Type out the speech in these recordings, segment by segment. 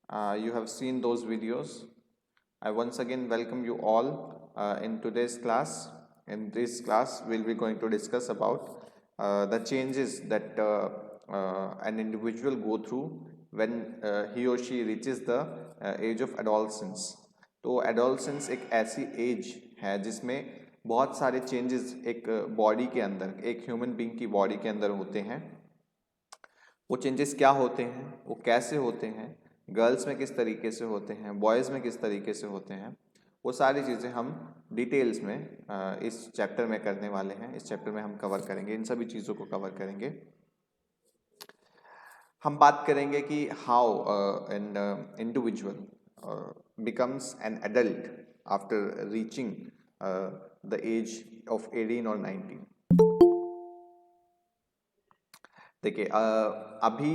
You have seen those videos. I once again welcome you all in today's class. In this class, we'll be going to discuss about the changes that an individual go through when he or she reaches the age of adolescence. तो adolescence एक ऐसी age है जिसमें बहुत सारे changes एक body के अंदर, एक ह्यूमन बीइंग की बॉडी के अंदर होते हैं। वो चेंजेस क्या होते हैं, वो कैसे होते हैं, गर्ल्स में किस तरीके से होते हैं, बॉयज़ में किस तरीके से होते हैं, वो सारी चीज़ें हम डिटेल्स में इस चैप्टर में करने वाले हैं। इस चैप्टर में हम कवर करेंगे, इन सभी चीज़ों को कवर करेंगे। हम बात करेंगे कि how an individual becomes an adult after reaching the age of 18 or 19। देखिए अभी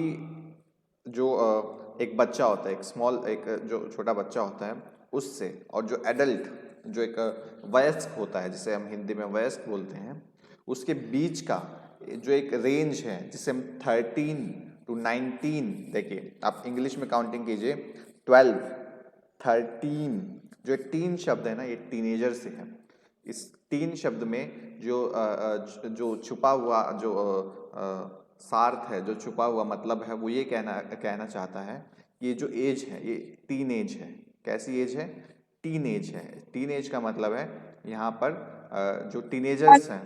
जो एक बच्चा होता है, एक स्मॉल, एक जो छोटा बच्चा होता है उससे, और जो एडल्ट, जो एक वयस्क होता है जिसे हम हिंदी में वयस्क बोलते हैं, उसके बीच का जो एक रेंज है जिसे हम 13 to 19, देखिए आप इंग्लिश में काउंटिंग कीजिए, 12, 13, जो टीन शब्द है ना, ये टीनेजर से है। इस टीन शब्द में जो छुपा हुआ जो सार्थ है, जो छुपा हुआ मतलब है, वो ये कहना चाहता है कि ये जो एज है ये टीन एज है। कैसी एज है? टीन एज है। टीन एज का मतलब है यहाँ पर जो टीनेजर्स हैं,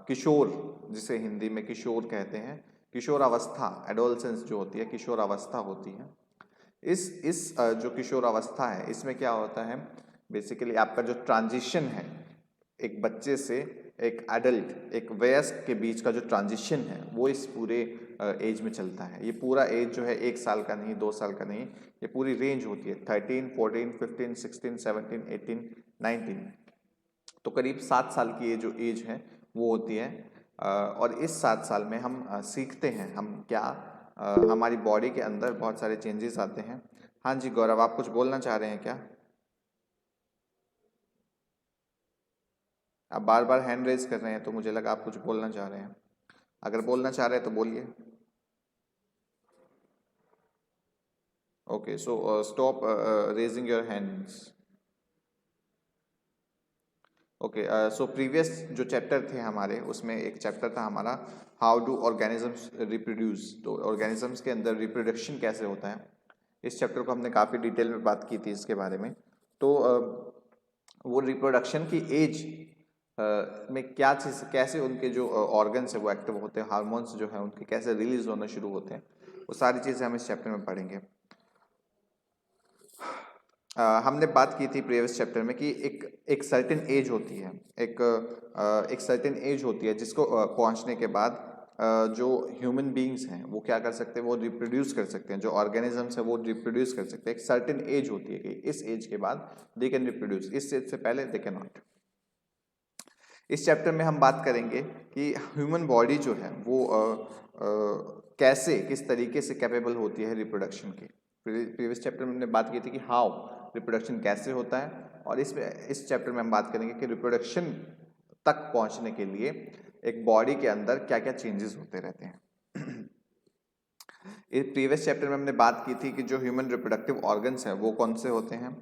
किशोर, जिसे हिंदी में किशोर कहते हैं, किशोर अवस्था, एडोलसेंस जो होती है, किशोर अवस्था होती है। इस जो किशोर अवस्था है, इसमें क्या होता है, बेसिकली आपका जो ट्रांजिशन है एक बच्चे से एक एडल्ट, एक वयस्क के बीच का जो ट्रांजिशन है, वो इस पूरे एज में चलता है। ये पूरा एज जो है 1 साल का नहीं, 2 साल का नहीं, ये पूरी रेंज होती है 13, 14, 15, 16, 17, 18, 19। तो करीब 7 साल की ये जो एज है वो होती है। और इस 7 साल में हम सीखते हैं, हम क्या, हमारी बॉडी के अंदर बहुत सारे चेंजेस आते हैं। हाँ जी गौरव, आप कुछ बोलना चाह रहे हैं क्या? आप बार बार हैंड रेज कर रहे हैं तो मुझे लगा आप कुछ बोलना चाह रहे हैं। अगर बोलना चाह रहे हैं तो बोलिए। Okay, so stop raising your hands. Okay, so previous जो चैप्टर थे हमारे, उसमें एक चैप्टर था हमारा हाउ डू ऑर्गेनिजम्स रिप्रोड्यूस। तो ऑर्गेनिजम्स के अंदर रिप्रोडक्शन कैसे होता है, इस चैप्टर को हमने काफ़ी डिटेल में बात की थी इसके बारे में। तो वो रिप्रोडक्शन की एज में क्या चीज़, कैसे उनके जो ऑर्गन्स है वो एक्टिव होते हैं, हार्मोन्स जो है उनके कैसे रिलीज होना शुरू होते हैं, वो सारी चीज़ें हम इस चैप्टर में पढ़ेंगे। हमने बात की थी प्रीवियस चैप्टर में कि एक सर्टेन एज होती है, एक सर्टेन एज होती है जिसको पहुंचने के बाद जो ह्यूमन बीइंग्स हैं वो क्या कर सकते हैं, वो रिप्रोड्यूस कर सकते हैं, जो ऑर्गेनिजम्स है वो रिप्रोड्यूस कर सकते हैं। एक सर्टेन एज होती है कि इस एज के बाद दे कैन रिप्रोड्यूस, इस एज से पहले दे कैन नॉट। इस चैप्टर में हम बात करेंगे कि ह्यूमन बॉडी जो है वो कैसे, किस तरीके से कैपेबल होती है रिप्रोडक्शन की। प्रीवियस चैप्टर में हमने बात की थी कि हाउ रिप्रोडक्शन कैसे होता है, और इस चैप्टर में हम बात करेंगे कि रिप्रोडक्शन तक पहुंचने के लिए एक बॉडी के अंदर क्या क्या चेंजेस होते रहते हैं। इस प्रीवियस चैप्टर में हमने बात की थी कि जो ह्यूमन रिप्रोडक्टिव ऑर्गन्स हैं वो कौन से होते हैं।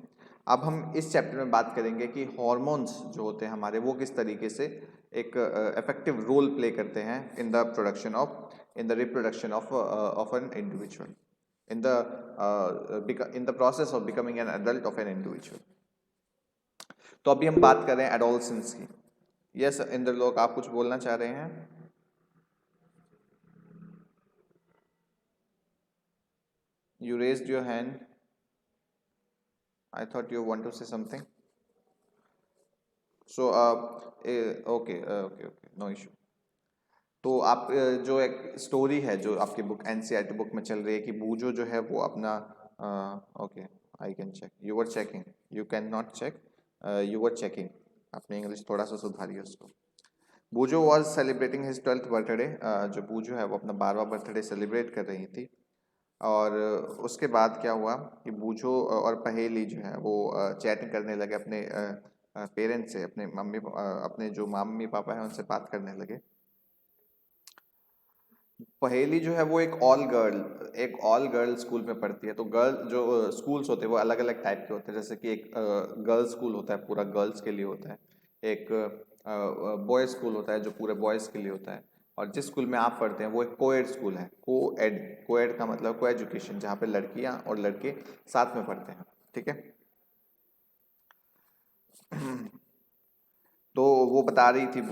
अब हम इस चैप्टर में बात करेंगे कि हार्मोन्स जो होते हैं हमारे, वो किस तरीके से एक इफेक्टिव रोल प्ले करते हैं in the production of, in the reproduction of an individual, in the process of becoming an adult of an individual. तो अभी हम बात कर रहे हैं एडोलसेंस की। यस इंद्र लोक, आप कुछ बोलना चाह रहे हैं? You raised your hand. I thought you want to say something. So, okay, no issue. तो आप जो एक स्टोरी है जो आपकी बुक, एनसीईआरटी बुक में चल रही है कि बूजो जो है वो अपना, okay I can check, you were checking, you can not check, you were checking. अपनी इंग्लिश थोड़ा सा सुधारिए उसको। Bujo was celebrating his 12th birthday. जो बूजो है वो अपना 12वां बर्थडे सेलिब्रेट कर रही थी, और उसके बाद क्या हुआ कि बूजो और पहेली जो है वो चैटिंग करने लगे अपने पेरेंट्स से, अपने अपने जो मम्मी पापा हैं उनसे बात करने लगे। पहेली जो है वो एक ऑल गर्ल स्कूल में पढ़ती है। तो गर्ल जो स्कूल्स होते हैं वो अलग अलग टाइप के होते हैं। जैसे कि एक गर्ल्स स्कूल होता है, पूरा गर्ल्स के लिए होता है। एक बॉयज स्कूल होता है जो पूरे बॉयज के लिए होता है। और जिस स्कूल में आप पढ़ते हैं वो एक कोएड स्कूल है। कोएड का मतलब को एजुकेशन, जहाँ पे लड़कियां और लड़के साथ में पढ़ते हैं। ठीक है। तो वो बता रही थी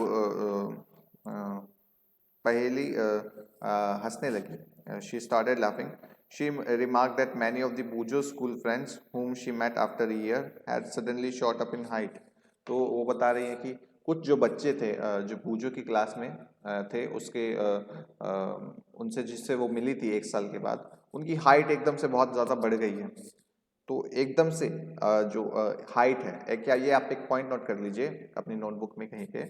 पहेली हंसने लगी। She started laughing. She remarked that many of the Bujo school friends whom she met after a year had suddenly shot up in height. तो वो बता रही है कि कुछ जो बच्चे थे जो बूजो की क्लास में थे, उसके उनसे जिससे वो मिली थी एक साल के बाद, उनकी हाइट एकदम से बहुत ज़्यादा बढ़ गई है। तो एकदम से जो हाइट है, क्या ये आप एक पॉइंट नोट कर लीजिए अपनी नोटबुक में कहीं पे,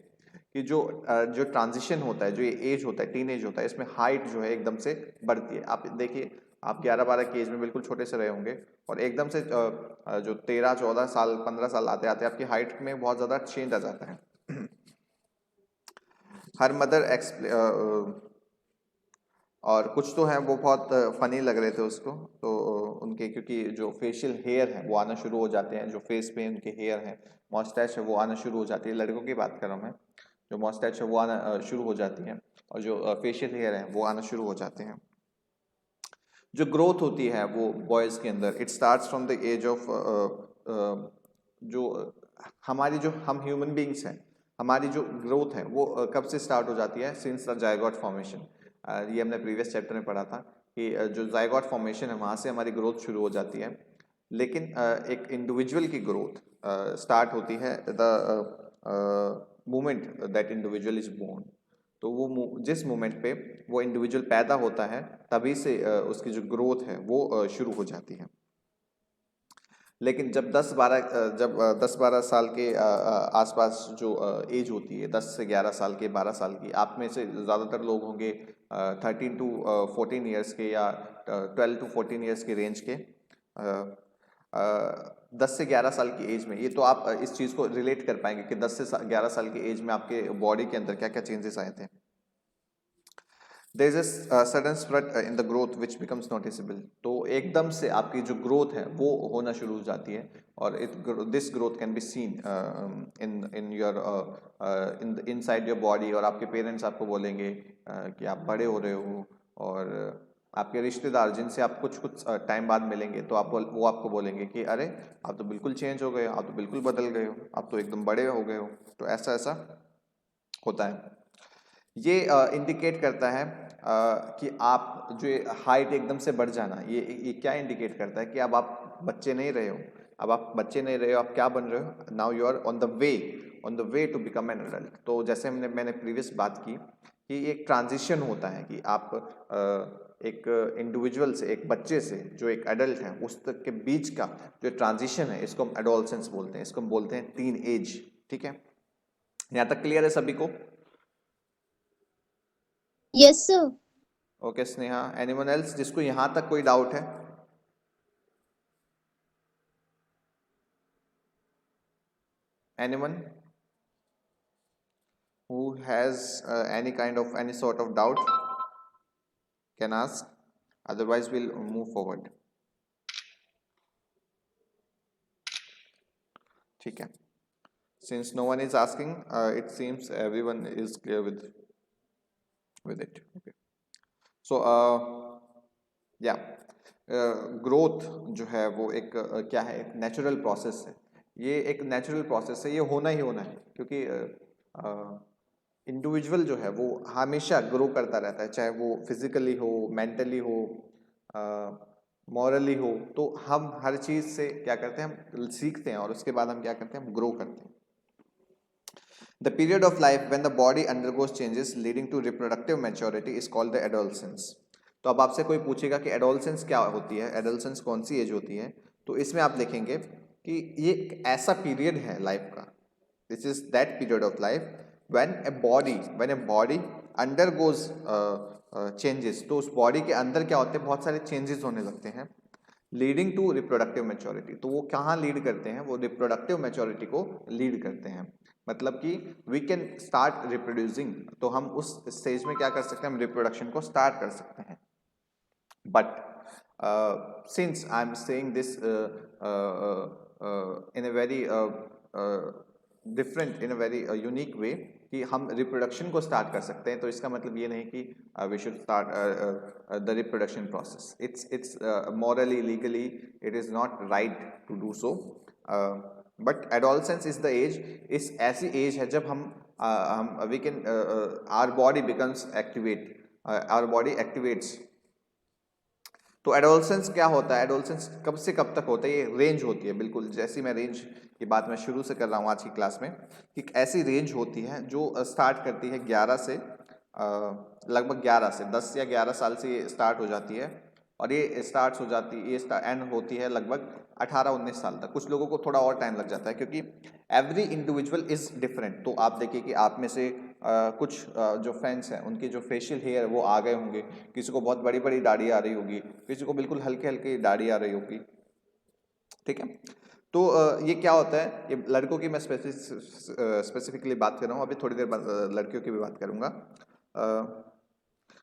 कि जो ट्रांजिशन होता है, जो ये एज होता है, टीन एज होता है, इसमें हाइट जो है एकदम से बढ़ती है। आप देखिए, आप 11-12 की एज में बिल्कुल छोटे से रहे होंगे और एकदम से जो 13-14 साल 15 साल आते आते आपकी हाइट में बहुत ज़्यादा चेंज आ जाता है। हर मदर और कुछ तो हैं वो बहुत फनी लग रहे थे उसको। तो उनके क्योंकि जो फेशियल हेयर है वो आना शुरू हो जाते हैं, जो फेस पे उनके हेयर है, मॉस्टैच है, वो आना शुरू हो जाती है। लड़कों की बात कर रहा हूँ मैं। जो मॉस्टैच है वो आना शुरू हो जाती है और जो फेशियल हेयर है वो आना शुरू हो जाते हैं। जो ग्रोथ होती है वो बॉयज़ के अंदर, it starts from the age of जो हमारी जो हम ह्यूमन बींग्स हैं, हमारी जो ग्रोथ है वो कब से स्टार्ट हो जाती है? Since the zygote formation. ये हमने प्रीवियस चैप्टर में पढ़ा था कि जो जायगोट फॉर्मेशन है वहाँ से हमारी ग्रोथ शुरू हो जाती है। लेकिन एक इंडिविजुअल की ग्रोथ स्टार्ट होती है the moment that individual is born. तो वो जिस मोमेंट पे वो इंडिविजुअल पैदा होता है, तभी से उसकी जो ग्रोथ है वो शुरू हो जाती है। लेकिन जब 10-12 साल के आसपास जो एज होती है, 10 से 11 साल के, 12 साल की, आप में से ज़्यादातर लोग होंगे 13 टू 14 ईयर्स के या 12 टू 14 ईयर्स के रेंज के। 10 से 11 साल की एज में, ये तो आप इस चीज़ को रिलेट कर पाएंगे कि 10 से 11 साल की एज में आपके बॉडी के अंदर क्या क्या चेंजेस आए थे। There is a sudden spread in the growth which becomes noticeable. तो एकदम से आपकी जो ग्रोथ है वो होना शुरू हो जाती है और this growth can be seen in your inside your body. और आपके पेरेंट्स आपको बोलेंगे कि आप बड़े हो रहे हो। और आपके रिश्तेदार जिनसे आप कुछ कुछ टाइम बाद मिलेंगे तो वो आपको बोलेंगे कि अरे आप तो बिल्कुल चेंज हो गए हो, आप तो बिल्कुल बदल गए हो, आप तो एकदम बड़े हो गए हो। तो ऐसा ऐसा होता है। ये इंडिकेट करता है कि आप जो हाइट एकदम से बढ़ जाना, ये क्या इंडिकेट करता है कि अब आप बच्चे नहीं रहे हो। अब आप बच्चे नहीं रहे हो, आप क्या बन रहे हो? Now you are on the way to become an adult. तो जैसे मैंने प्रीवियस बात की कि एक ट्रांजिशन होता है कि आप एक इंडिविजुअल से, एक बच्चे से जो एक एडल्ट है, उस तक के बीच का जो ट्रांजिशन है, इसको हम एडोलसेंस बोलते हैं, इसको हम बोलते हैं टीन एज। ठीक है, यहाँ तक क्लियर है सभी को? Yes, sir. Okay Sneha, anyone else जिसको यहाँ तक कोई डाउट है? Anyone who has any sort of doubt can ask, otherwise we'll move forward. ठीक है, since no one is asking, it seems everyone is clear with it. Okay, so yeah, growth जो है वो एक क्या है? एक नेचुरल प्रोसेस है। ये एक नेचुरल प्रोसेस है, ये होना ही होना है, क्योंकि इंडिविजुअल जो है वो हमेशा ग्रो करता रहता है, चाहे वो फिजिकली हो, मेंटली हो, मॉरली हो। तो हम हर चीज़ से क्या करते हैं? हम सीखते हैं और उसके बाद हम क्या करते हैं? हम ग्रो करते हैं। The period of life when the body undergoes changes leading to reproductive maturity is called the adolescence. तो अब आपसे कोई पूछेगा कि एडोलसेंस क्या होती है, एडोलसेंस कौन सी एज होती है, तो इसमें आप लिखेंगे कि ये एक ऐसा पीरियड है लाइफ का, this is that period of life when a body undergoes changes. तो उस बॉडी के अंदर क्या होते हैं? बहुत सारे चेंजेस होने लगते हैं, लीडिंग टू रिप्रोडक्टिव मैच्योरिटी। तो वो कहाँ लीड करते हैं, वो रिप्रोडक्टिव मैच्योरिटी को लीड करते हैं। मतलब कि वी कैन स्टार्ट रिप्रोड्यूसिंग, तो हम उस स्टेज में क्या कर सकते हैं, हम रिप्रोडक्शन को स्टार्ट कर सकते हैं। But since I'm saying this in a very different, in a very unique way, कि हम रिप्रोडक्शन को स्टार्ट कर सकते हैं, तो इसका मतलब ये नहीं कि we should start the reproduction process. It's morally legally it is not right to do so. But adolescence is the age, इस ऐसी एज है जब हम we can our body becomes activate, our body activates. तो adolescence क्या होता है, adolescence कब से कब तक होता है, ये रेंज होती है, बिल्कुल जैसी मैं रेंज की बात मैं शुरू से कर रहा हूँ आज की क्लास में, कि ऐसी रेंज होती है जो स्टार्ट करती है 11 से लगभग 11 से 10 या 11 साल से ये स्टार्ट हो जाती है, और ये स्टार्ट हो जाती है, ये एंड होती है लगभग 18-19 साल तक। कुछ लोगों को थोड़ा और टाइम लग जाता है, क्योंकि एवरी इंडिविजुअल इज डिफरेंट। तो आप देखिए कि आप में से कुछ जो फ्रेंड्स हैं उनकी जो फेशियल हेयर वो आ गए होंगे, किसी को बहुत बड़ी बड़ी दाढ़ी आ रही होगी, किसी को बिल्कुल हल्के हल्के दाढ़ी आ रही होगी, ठीक है। तो ये क्या होता है, ये लड़कों की मैं स्पेसिफिकली बात कर रहा हूँ, अभी थोड़ी देर बाद लड़कियों की भी बात करूँगा।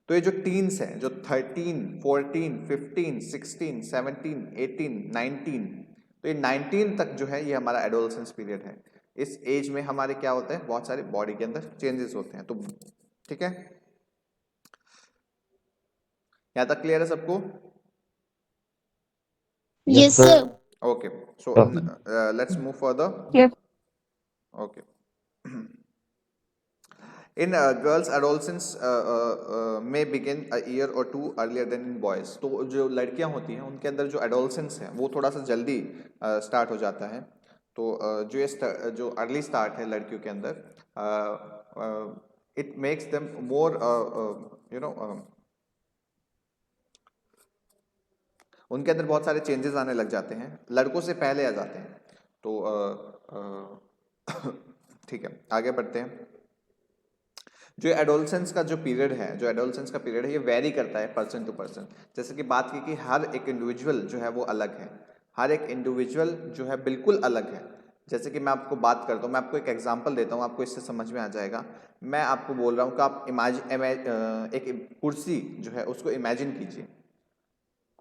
तो ये जो टीन्स हैं, जो 13, 14, 15, 16, 17, 18, 19, तो ये 19 तक जो है ये हमारा एडोलसेंस पीरियड है। इस एज में हमारे क्या होता है, बहुत सारे बॉडी के अंदर चेंजेस होते हैं। तो ठीक है, यहाँ तक क्लियर है सबको? Yes, sir. Okay, so let's move further. Yes. Okay, in girls adolescence may begin a year or two earlier than in boys। तो जो लड़कियां होती हैं उनके अंदर जो adolescence है वो थोड़ा सा जल्दी स्टार्ट हो जाता है। तो जो ये जो अर्ली स्टार्ट है लड़कियों के अंदर, it makes them more you know, उनके अंदर बहुत सारे चेंजेस आने लग जाते हैं, लड़कों से पहले आ जाते हैं। तो ठीक है, आगे बढ़ते हैं। जो एडोलसेंस का जो पीरियड है, जो एडोलसेंस का पीरियड है, ये वेरी करता है पर्सन टू पर्सन। जैसे कि बात की कि हर एक इंडिविजुअल जो है वो अलग है, हर एक इंडिविजुअल जो है बिल्कुल अलग है। जैसे कि मैं आपको बात करता हूँ, मैं आपको एक एग्जांपल देता हूँ, आपको इससे समझ में आ जाएगा। मैं आपको बोल रहा हूँ कि आप एक कुर्सी जो है उसको इमेजिन कीजिए,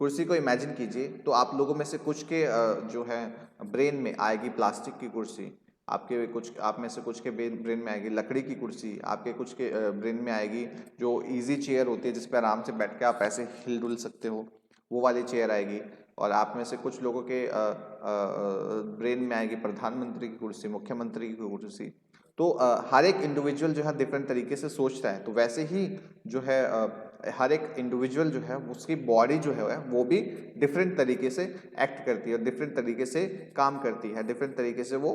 कुर्सी को इमेजिन कीजिए। तो आप लोगों में से कुछ के जो है ब्रेन में आएगी प्लास्टिक की कुर्सी, आपके कुछ, आप में से कुछ के ब्रेन में आएगी लकड़ी की कुर्सी, आपके कुछ के ब्रेन में आएगी जो इजी चेयर होती है जिस पर आराम से बैठ के आप ऐसे हिल डुल सकते हो, वो वाली चेयर आएगी। और आप में से कुछ लोगों के ब्रेन में आएगी प्रधानमंत्री की कुर्सी, मुख्यमंत्री की कुर्सी। तो हर एक इंडिविजुअल जो है डिफरेंट तरीके से सोचता है। तो वैसे ही जो है हर एक इंडिविजुअल जो है उसकी बॉडी जो है वो भी डिफरेंट तरीके से एक्ट करती है, डिफरेंट तरीके से काम करती है, डिफरेंट तरीके से वो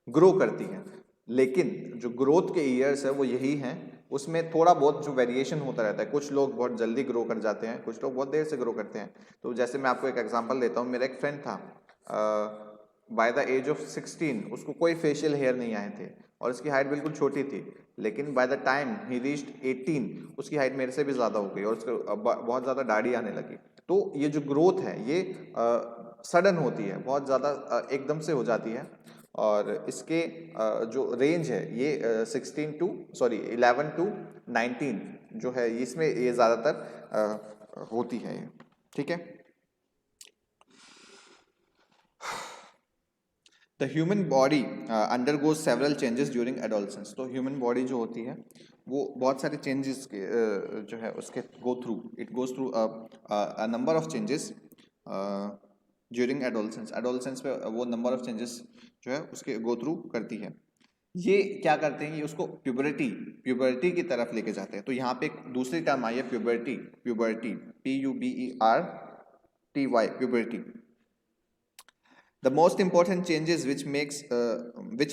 ग्रो करती है। लेकिन जो ग्रोथ के ईयर्स है वो यही हैं, उसमें थोड़ा बहुत जो वेरिएशन होता रहता है। कुछ लोग बहुत जल्दी ग्रो कर जाते हैं, कुछ लोग बहुत देर से ग्रो करते हैं। तो जैसे मैं आपको एक एग्जांपल देता हूँ, मेरा एक फ्रेंड था, बाय द एज ऑफ 16 उसको कोई फेशियल हेयर नहीं आए थे और उसकी हाइट बिल्कुल छोटी थी। लेकिन by the time he reached 18 उसकी हाइट मेरे से भी ज़्यादा हो गई और उसको बहुत ज़्यादा दाढ़ी आने लगी। तो ये जो ग्रोथ है ये सडन होती है, बहुत ज़्यादा एकदम से हो जाती है। और इसके जो रेंज है ये 11 टू 19 जो है इसमें ये ज़्यादातर होती है ये, ठीक है। The human body undergoes several changes during adolescence. तो ह्यूमन बॉडी जो होती है वो बहुत सारे चेंजेस के जो है उसके it goes through a number of changes during adolescence. Adolescence पे वो नंबर ऑफ चेंजेस जो है उसके गो थ्रू करती है। ये क्या करते हैं, ये उसको प्यूबर्टी की तरफ लेके जाते हैं। तो यहाँ पे एक दूसरी टर्म आई है puberty, PUBERTY, puberty. The most important changes which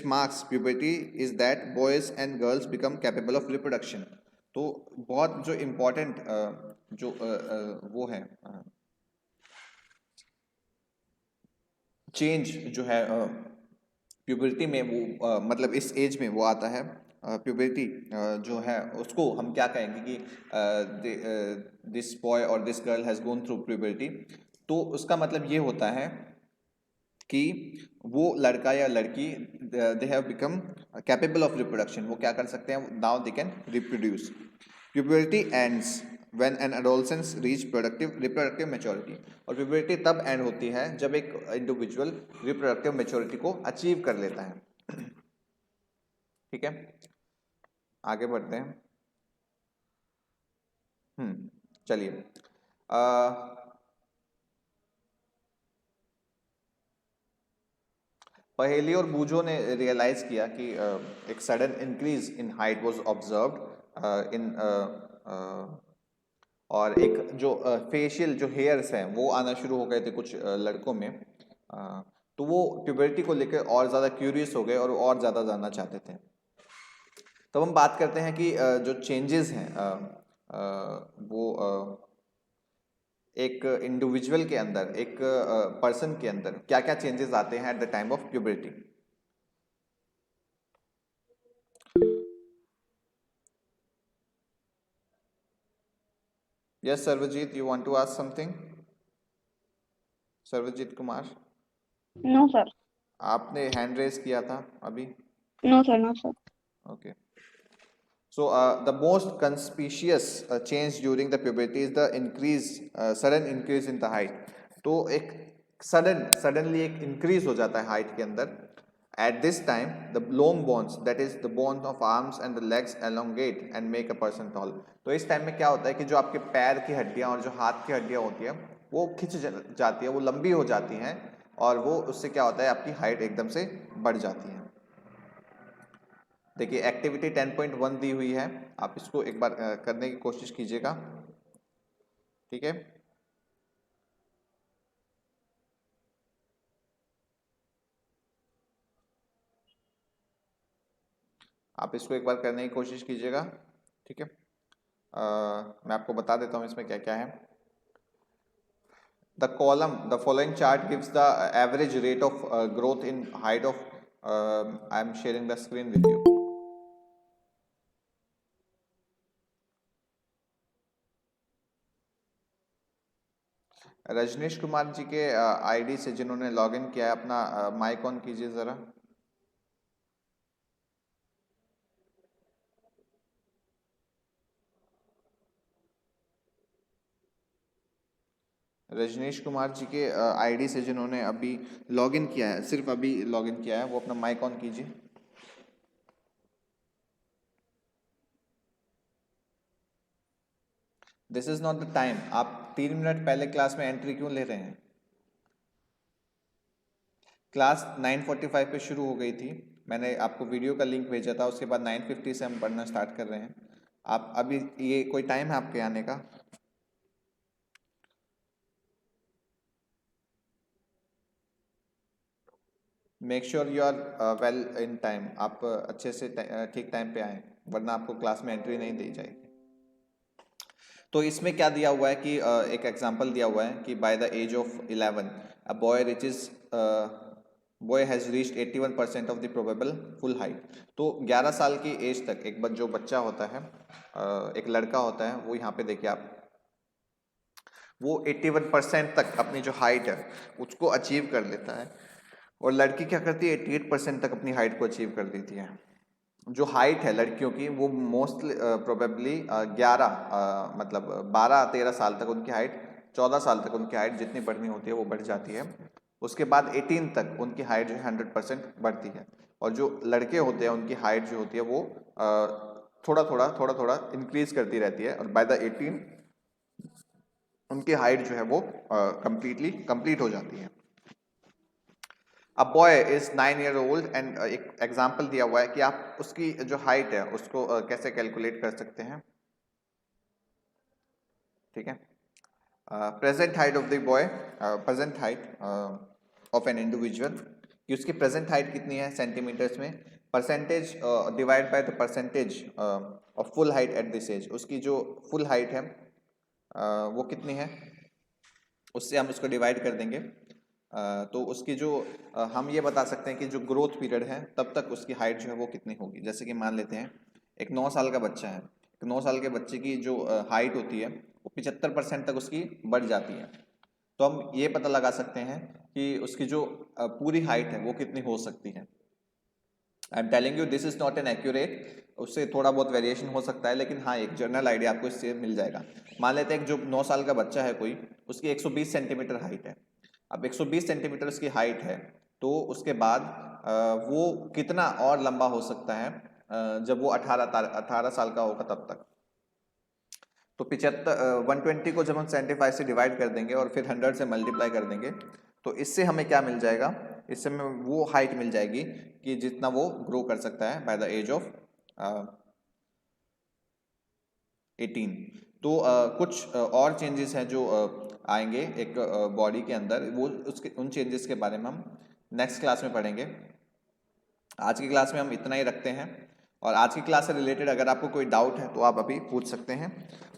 marks puberty is that boys and girls become capable of reproduction। तो बहुत जो important जो वो है चेंज जो है प्यूबर्टी में वो मतलब इस एज में वो आता है प्यूबर्टी जो है उसको हम क्या कहेंगे कि दिस बॉय और this girl has gone through puberty, तो उसका मतलब ये होता है कि वो लड़का या लड़की they have become capable of reproduction, वो क्या कर सकते हैं, now they can reproduce. Puberty ends when an adolescence reach productive reproductive maturity, और प्यूबर्टी तब एंड होती है जब एक इंडिविजुअल रिप्रोडक्टिव मैच्योरिटी को अचीव कर लेता है। ठीक है, आगे बढ़ते हैं। चलिए, पहेली और बूझो ने रियलाइज किया कि एक sudden increase in height was observed in और एक जो फेशियल जो हेयर्स हैं वो आना शुरू हो गए थे कुछ लड़कों में, तो वो प्यूबर्टी को लेकर और ज़्यादा क्यूरियस हो गए और ज़्यादा जानना चाहते थे। तब हम बात करते हैं कि जो चेंजेस हैं वो एक इंडिविजुअल के अंदर, एक पर्सन के अंदर क्या क्या चेंजेस आते हैं at the time of puberty. Yes Sarvjeet, you want to ask something? Sarvjeet Kumar, no sir. आपने हैंड रेज किया था अभी। No sir, no sir. Okay. So the most conspicuous change during the puberty is the sudden increase in the height. तो एक suddenly एक increase हो जाता है height के अंदर. At this time, the long bones, that is the bones of arms and the legs, elongate and make a person tall. तो इस टाइम में क्या होता है कि जो आपके पैर की हड्डियां और जो हाथ की हड्डियां होती है वो खिंच जाती है, वो लंबी हो जाती हैं, और वो उससे क्या होता है, आपकी हाइट एकदम से बढ़ जाती है। देखिए एक्टिविटी 10.1 दी हुई है, आप इसको एक बार करने की कोशिश कीजिएगा। ठीक है, आप इसको एक बार करने की कोशिश कीजिएगा। ठीक है, मैं आपको बता देता हूँ इसमें क्या क्या है। The following chart gives the average rate of growth in height of, I am sharing the screen with you. Rajnish Kumar ji के आईडी से जिन्होंने लॉगिन किया है, अपना माइक ऑन कीजिए ज़रा। रजनीश कुमार जी के आईडी से जिन्होंने अभी लॉगिन किया है, सिर्फ अभी लॉगिन किया है, वो अपना माइक ऑन कीजिए। This is not the time. आप 3 मिनट पहले क्लास में एंट्री क्यों ले रहे हैं? क्लास 9:45 पे शुरू हो गई थी, मैंने आपको वीडियो का लिंक भेजा था, उसके बाद 9:50 से हम पढ़ना स्टार्ट कर रहे हैं। आप अभी, ये कोई टाइम है आपके आने का? Make sure you are well in time, आप अच्छे से ठीक टाइम पे आए, वरना आपको क्लास में एंट्री नहीं दी जाएगी। तो इसमें क्या दिया हुआ है कि एक एग्जांपल दिया हुआ है कि by the age of 11 a boy has reached 81% of the probable full height. तो 11 साल की एज तक एक जो बच्चा होता है, एक लड़का होता है, वो यहाँ पे देखिए आप, वो 81% तक अपनी जो हाइट है उसको अचीव कर लेता है, और लड़की क्या करती है, 88% तक अपनी हाइट को अचीव कर देती है। जो हाइट है लड़कियों की वो मोस्टली प्रोबेबली 11 मतलब 12-13 साल तक उनकी हाइट, 14 साल तक उनकी हाइट जितनी बढ़नी होती है वो बढ़ जाती है। उसके बाद 18 तक उनकी हाइट जो है 100% बढ़ती है, और जो लड़के होते हैं उनकी हाइट जो होती है वो थोड़ा थोड़ा इंक्रीज करती रहती है, और बाय द 18 उनकी हाइट जो है वो कंप्लीट हो जाती है। A boy is 9 year old and एक एग्जाम्पल दिया हुआ है कि आप उसकी जो हाइट है उसको कैसे कैलकुलेट कर सकते हैं। ठीक है, present height of the boy, present height of an individual, कि उसकी प्रेजेंट हाइट कितनी है सेंटीमीटर्स में, percentage divide by the percentage of full height at this age, उसकी जो फुल हाइट है वो कितनी है, उससे हम उसको डिवाइड कर देंगे। तो उसकी जो हम ये बता सकते हैं कि जो ग्रोथ पीरियड है तब तक उसकी हाइट जो है वो कितनी होगी। जैसे कि मान लेते हैं एक 9 साल का बच्चा है, तो 9 साल के बच्चे की जो हाइट होती है वो 75% तक उसकी बढ़ जाती है। तो हम ये पता लगा सकते हैं कि उसकी जो पूरी हाइट है वो कितनी हो सकती है। I am telling you this is not an accurate, उससे थोड़ा बहुत वेरिएशन हो सकता है, लेकिन हाँ एक जनरल आइडिया आपको इससे मिल जाएगा। मान लेते हैं कि जो 9 साल का बच्चा है कोई, उसकी 120 सेंटीमीटर हाइट है। अब 120 सेंटीमीटर उसकी हाइट है, तो उसके बाद वो कितना और लंबा हो सकता है जब वो 18 साल का होगा तब तक। तो 120 को जब हम 75 से डिवाइड कर देंगे और फिर 100 से मल्टीप्लाई कर देंगे, तो इससे हमें क्या मिल जाएगा, इससे हमें वो हाइट मिल जाएगी कि जितना वो ग्रो कर सकता है बाय द एज ऑफ 18। तो कुछ और चेंजेस हैं जो आएंगे एक बॉडी के अंदर, वो उसके उन चेंजेस के बारे में हम नेक्स्ट क्लास में पढ़ेंगे। आज की क्लास में हम इतना ही रखते हैं, और आज की क्लास से रिलेटेड अगर आपको कोई डाउट है तो आप अभी पूछ सकते हैं।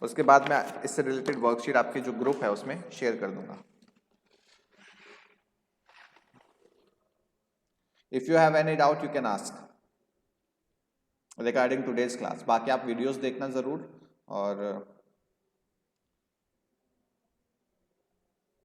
उसके बाद मैं इससे रिलेटेड वर्कशीट आपके जो ग्रुप है उसमें शेयर कर दूंगा। If you have any doubt you can ask regarding today's class. बाकी आप वीडियोस देखना ज़रूर, और